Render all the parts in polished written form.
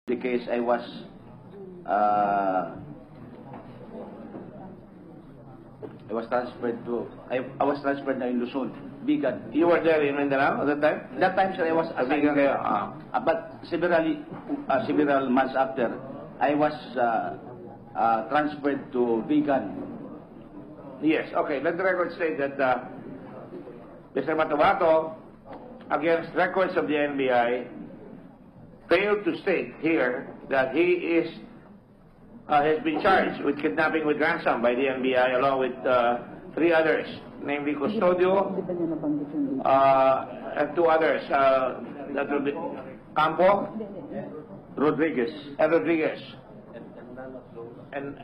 the case I was transferred to na in Luzon, Bigan. You were there in Mindanao at that time? That time, sir, I was Bigan kayo. but several months after, I was transferred to Bigan. Yes, okay. Let the record state that Mr. Matabato, against records of the NBI, failed to state here that he has been charged with kidnapping with ransom by the NBI along with 3 others, namely Custodio and 2 others, that would be Campo, Rodriguez. and Rodriguez. And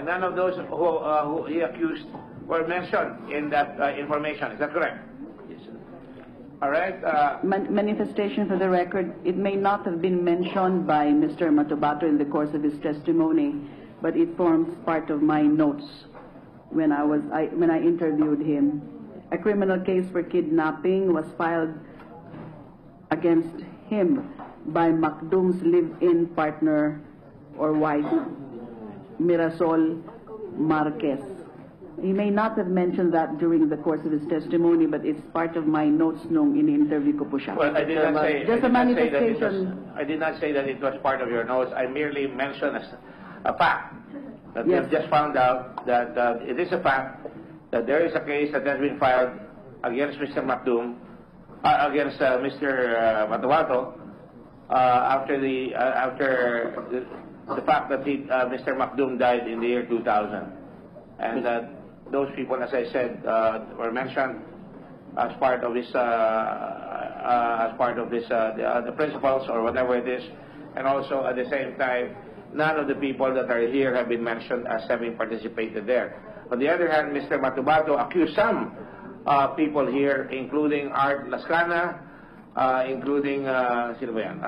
none of those who he accused were mentioned in that information. Is that correct? Yes, sir. All right. Manifestation for the record, it may not have been mentioned by Mr. Matabato in the course of his testimony, but it forms part of my notes when I interviewed him. A criminal case for kidnapping was filed against him by Macdum's live-in partner or wife, Mirasol Marquez. He may not have mentioned that during the course of his testimony, but it's part of my notes nung in-interview ko po siya. Well, I did not say. Just a manifestation. I did not say that it was part of your notes. I merely mentioned as a fact that Yes. we've just found out that it is a fact that there is a case that has been filed against Mr. Macdum, against Mr. Matabato, after the fact that Mr. Macdum died in the year 2000, and that those people, as I said, were mentioned as part of this, the principals or whatever it is, and also at the same time, none of the people that are here have been mentioned as having participated there. On the other hand, Mr. Matabato accused some people here, including Art Lascana, including sino ba yan?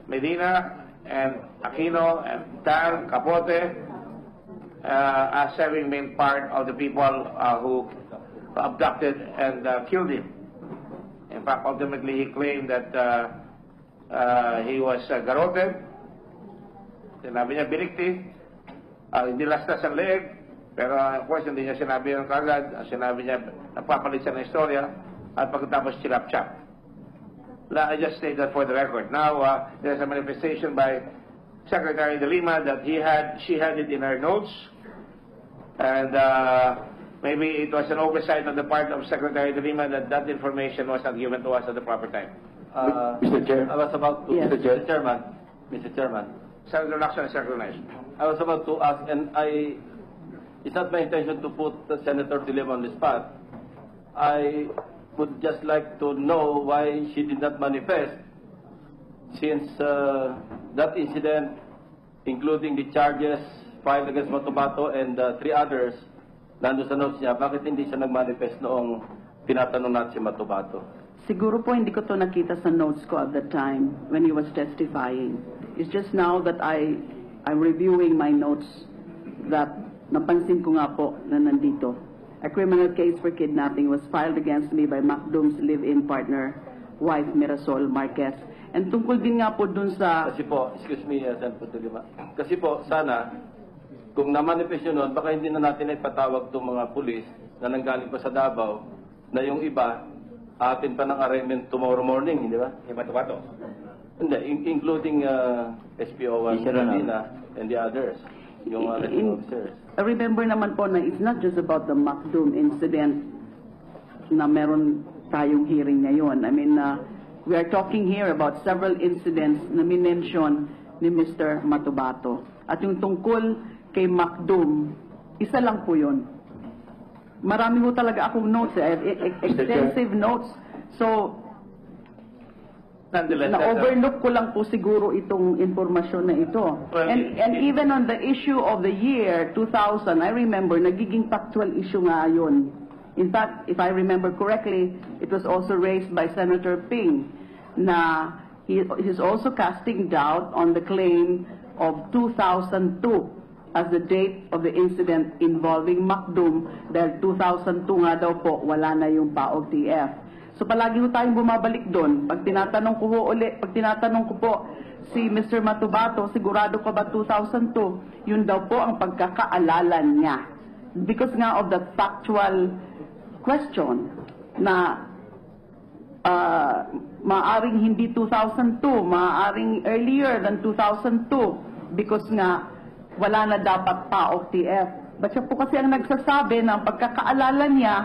Medina and Aquino and Tal Capote, as having been part of the people who abducted and killed him. In fact, ultimately, he claimed that he was garroted. Sinabi niya, binikti. Hindi lastas ang leeg. Pero, of course, hindi niya sinabi yung kagad. Sinabi niya, nagpapalit siya ng istorya. At pagkatapos, chilap-chap. I just state that for the record. Now, there's a manifestation by Secretary De Lima that she had it in her notes, and maybe it was an oversight on the part of Secretary De Lima that information was not given to us at the proper time. Mr. Chair. I was about to, Yes. Mr. Chairman, Senator Lacson is recognized. I was about to ask, and it's not my intention to put Senator De Lima on the spot. I would just like to know why she did not manifest, since that incident, including the charges filed against Matabato and 3 others, nandun sa notes niya, bakit hindi siya nag-manifest noong tinatanong natin si Matabato? Siguro po hindi ko to nakita sa notes ko at that time when he was testifying. It's just now that I'm reviewing my notes that napansin ko nga po na nandito. A criminal case for kidnapping was filed against me by Macdum's live-in partner, wife Mirasol Marquez. And tungkol din nga po dun sa... Kasi po, excuse me, Senator De Lima. Kasi po, sana, kung na-manifest yun nun, baka hindi na natin ipatawag itong mga pulis na nanggaling pa sa Davao, na yung iba, atin pa ng arraignment tomorrow morning, hindi ba? Yung Matabato. Hindi, including SPO1 Medina and the others, yung rescue officers. Remember naman po na it's not just about the Macdum incident na meron tayong hearing ngayon. I mean, we are talking here about several incidents na minention ni Mr. Matabato. At yung tungkol kay Macdum, isa lang po yun. Marami po talaga akong notes. I have extensive notes. So, Nonetheless, na-overlook ko lang po siguro itong informasyon na ito. Well, And even on the issue of the year 2000, I remember, nagiging factual issue nga yun. In fact, if I remember correctly, it was also raised by Senator Ping na he's also casting doubt on the claim of 2002 as the date of the incident involving Macdum, dahil 2002 nga daw po, wala na yung PAOK-TF. So palagi ho tayong bumabalik doon. Pag tinatanong ko po si Mr. Matubato, sigurado ka ba 2002? Yun daw po ang pagkakaalala niya. Because nga of the factual question na maaring hindi 2002, maaring earlier than 2002 because nga wala na dapat PAOK TF. But siya po kasi ang nagsasabi na ang pagkakaalala niya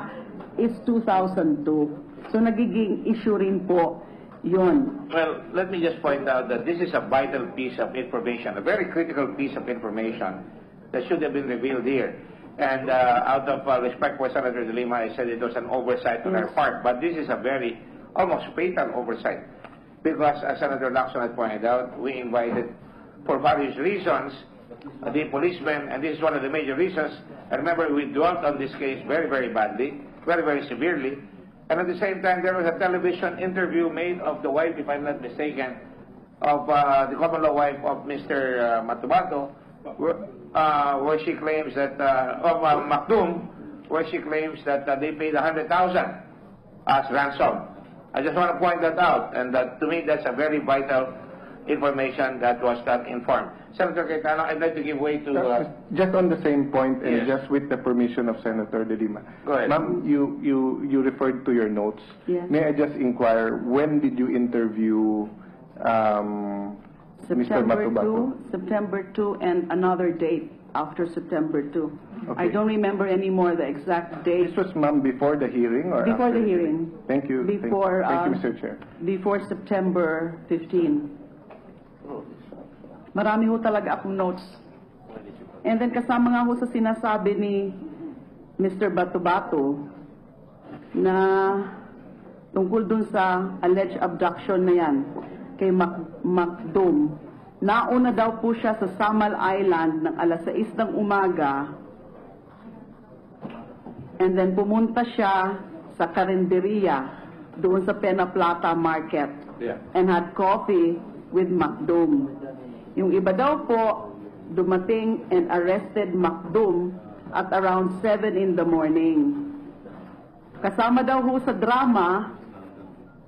is 2002. So nagiging issue rin po yun. Well, let me just point out that this is a vital piece of information, a very critical piece of information that should have been revealed here. And out of respect for Senator De Lima, I said it was an oversight on her part, but this is a very, almost fatal oversight. Because as Senator Lacson had pointed out, we invited, for various reasons, the policemen, and this is one of the major reasons. I remember we dwelt on this case very, very badly, very, very severely. And at the same time, there was a television interview made of the wife, if I'm not mistaken, of the common law wife of Mr. Matubato, where she claims that, of Macdum, where she claims that they paid 100,000 as ransom. I just want to point that out, and that to me that's a very vital information that was not informed. Senator Cayetano, I'd like to give way to... Just on the same point, and Yes. just with the permission of Senator De Lima. Go ahead. Ma'am, you referred to your notes. Yes. May I just inquire, when did you interview Mr. Matubato? September 2, and another date after September 2. Okay. I don't remember anymore the exact date. This was, ma'am, before the hearing or Before after the hearing. Thank you. Before, Thank you, Mr. Chair. Before September 15. Marami ho talaga akong notes. And then kasama nga ho sa sinasabi ni Mr. Batubato na tungkol dun sa alleged abduction na yan kay Macdum. Nauna daw po siya sa Samal Island ng alas 6 ng umaga, and then pumunta siya sa Carinderia doon sa Penaplata Market and had coffee with Macdum. Yung iba daw po dumating and arrested Macdum at around 7 in the morning. Kasama daw ho sa drama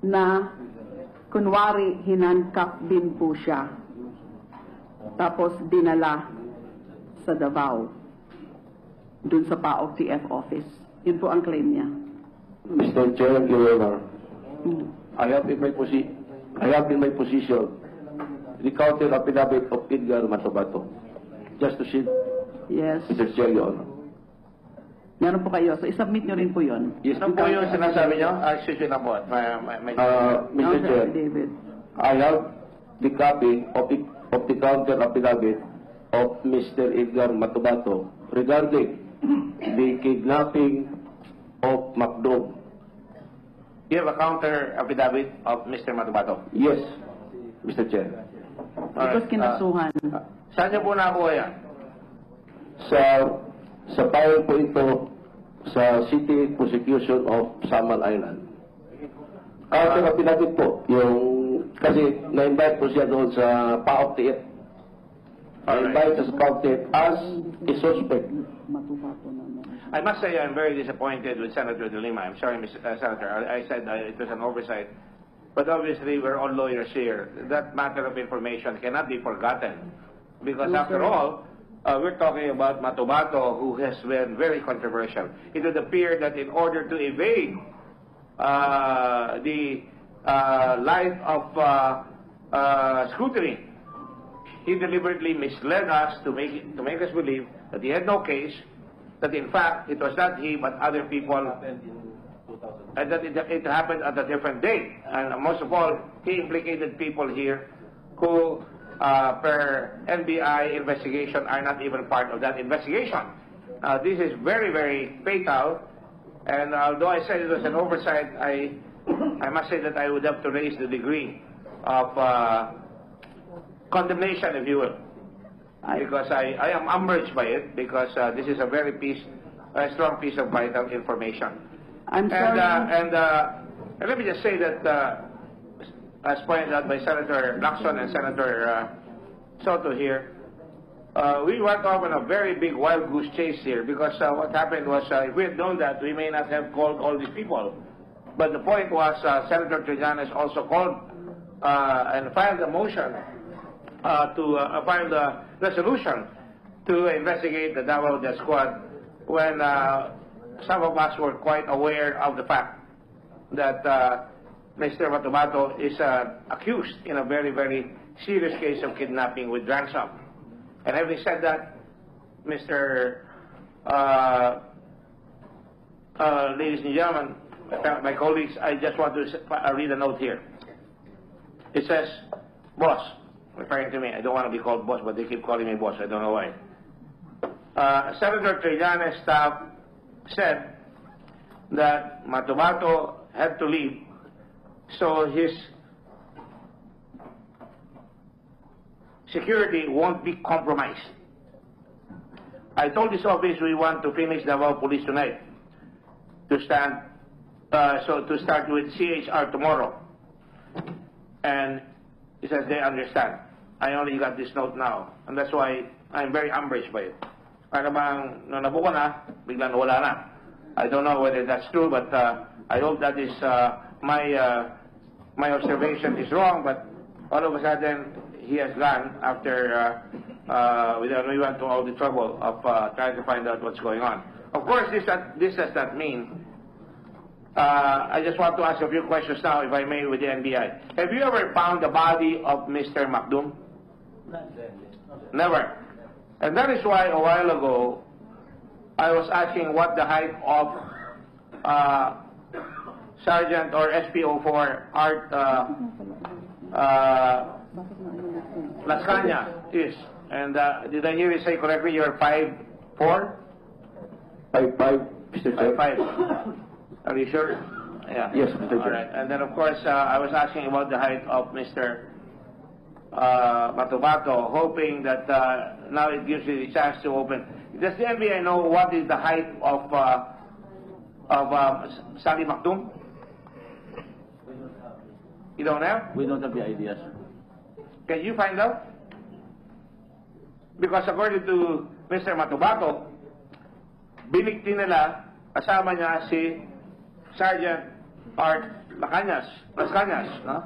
na kunwari hinandcuff din po siya. Tapos dinala sa Davao dun sa PAOK TF office. Yun po ang claim niya. Mr. Chair, Your Honor, I have in my position the counter affidavit of Edgar Matubato. Just to see, Yes. Mr. Chair, Your Honor. Meron po kayo. So, isubmit nyo rin po yun. Yes, Ano po yung sinasabi nyo? Excuse me na po. Mr. Chair, David. I have the copy of the counter affidavit of Mr. Edgar Matubato regarding the kidnapping of Macdum. You have a counter affidavit of Mr. Matubato. Yes, Mr. Chair. Because kinasuhan. Saan niyo po nakuha yan? Sa file po ito sa City Prosecution of Samal Island. Counter affidavit po, yung kasi na-invite po siya doon sa PAOK TF. Na-invite siya sa PAOK TF as a suspect. Matubato naman. I must say I'm very disappointed with Senator De Lima. I'm sorry, Mr. Senator. I said it was an oversight. But obviously, we're all lawyers here. That matter of information cannot be forgotten. Because after all, we're talking about Matubato, who has been very controversial. It would appear that in order to evade the life of scrutiny, he deliberately misled us to make us believe that he had no case, that in fact it was not he but other people, and that it happened at a different date. And most of all, he implicated people here who, per NBI investigation, are not even part of that investigation. This is very, very fatal. And although I said it was an oversight, I must say that I would have to raise the degree of condemnation, if you will. Because I am umbraged by it, because this is a very strong piece of vital information. I'm sorry. And let me just say that, as pointed out by Senator Lacson and Senator Soto here, we went off on a very big wild goose chase here, because what happened was, if we had known that, we may not have called all these people. But the point was, Senator Trillanes also called and filed a motion filed a resolution to investigate the Davao Death Squad when some of us were quite aware of the fact that Mr. Matubato is accused in a very, very serious case of kidnapping with ransom. And having said that, ladies and gentlemen, my colleagues, I just want to read a note here. It says, boss, referring to me. I don't want to be called boss, but they keep calling me boss. I don't know why. Senator Trillanes' staff said that Matubato had to leave so his security won't be compromised. I told this office we want to finish Davao Police tonight to start with CHR tomorrow. And he says they understand. I only got this note now, and that's why I'm very umbraged by it. Para bang nung nabuko na, biglang wala na. I don't know whether that's true, but I hope that is my observation is wrong. But all of a sudden he has gone after we went to all the trouble of trying to find out what's going on. Of course, this does not mean. I just want to ask a few questions now, if I may, with the NBI. Have you ever found the body of Mr. Macdum? Never. And that is why a while ago I was asking what the height of Sergeant or SPO4 Art Las Cañas is. And did I hear you say correctly? You're 5'4"? 5'5", Mr. Chair. 5'5". Are you sure? Yeah. Yes, Mr. Chair. All right. And then, of course, I was asking about the height of Mr. Matubato, hoping that now it gives you the chance to open. Does the NBI know what is the height of Sally Macdum? You don't have? We don't have the ideas. Can you find out? Because according to Mr. Matubato, binikti nila, kasama niya si Sergeant Art Las Cañas, no?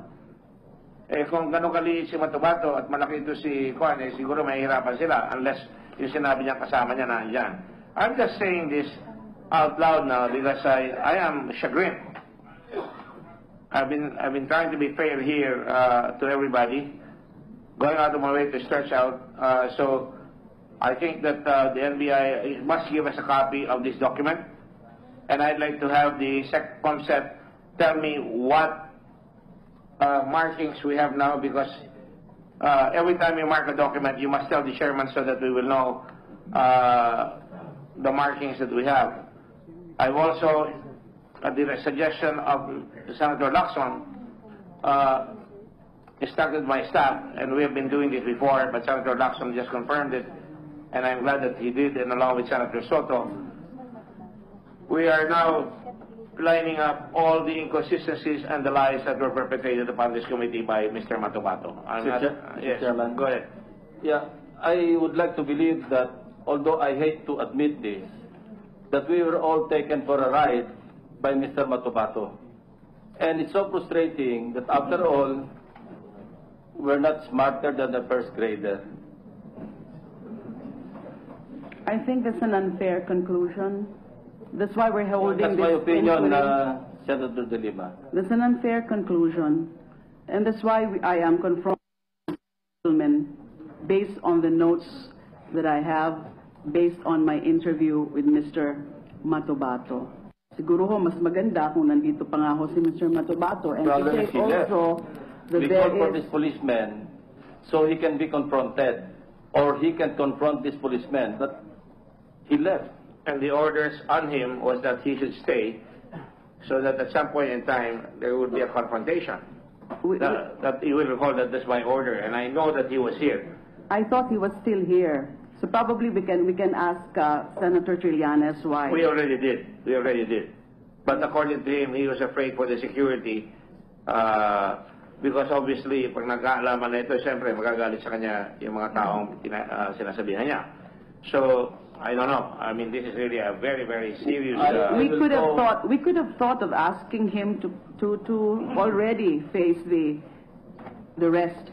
Eh kung gano'ng kaliit si Matubato at malaki ito si Juan, eh siguro mahihirapan sila unless yung sinabi niya kasama niya na yan. I'm just saying this out loud now because I am chagrined. I've been trying to be fair here to everybody, going out of my way to stretch out. So I think that the NBI must give us a copy of this document, and I'd like to have the COMSET tell me what markings we have now, because every time you mark a document, you must tell the chairman so that we will know the markings that we have. I've also, at the suggestion of Senator Lacson, instructed my staff, and we have been doing this before, but Senator Lacson just confirmed it, and I'm glad that he did, and along with Senator Soto, we are now lining up all the inconsistencies and the lies that were perpetrated upon this committee by Mr. Matubato. Yes, Chairman. go ahead. Yeah, I would like to believe that, although I hate to admit this, that we were all taken for a ride by Mr. Matubato. And it's so frustrating that after all, we're not smarter than the first grader. I think that's an unfair conclusion. That's why we're holding That's this my opinion, inquiry. Senator De Lima. That's an unfair conclusion. And that's why I am confronting gentlemen based on the notes that I have, based on my interview with Mr. Matubato. Siguro ho, mas maganda kung nandito pa nga ho si Mr. Matubato. And to say also that We there call for is... this policeman so he can be confronted, or he can confront this policeman, but he left. And the orders on him was that he should stay, so that at some point in time there would be a confrontation. That you will recall that that's my order, and I know that he was here. I thought he was still here. So probably we can ask Senator Trillanes why. We already did. But according to him, he was afraid for the security, because obviously, pag nag-aalaman na ito, siyempre magagalit sa kanya yung mga taong sinasabihan niya. So I don't know. I mean, this is really a very, very serious. We will could have go- thought, we could have thought of asking him to already face the rest.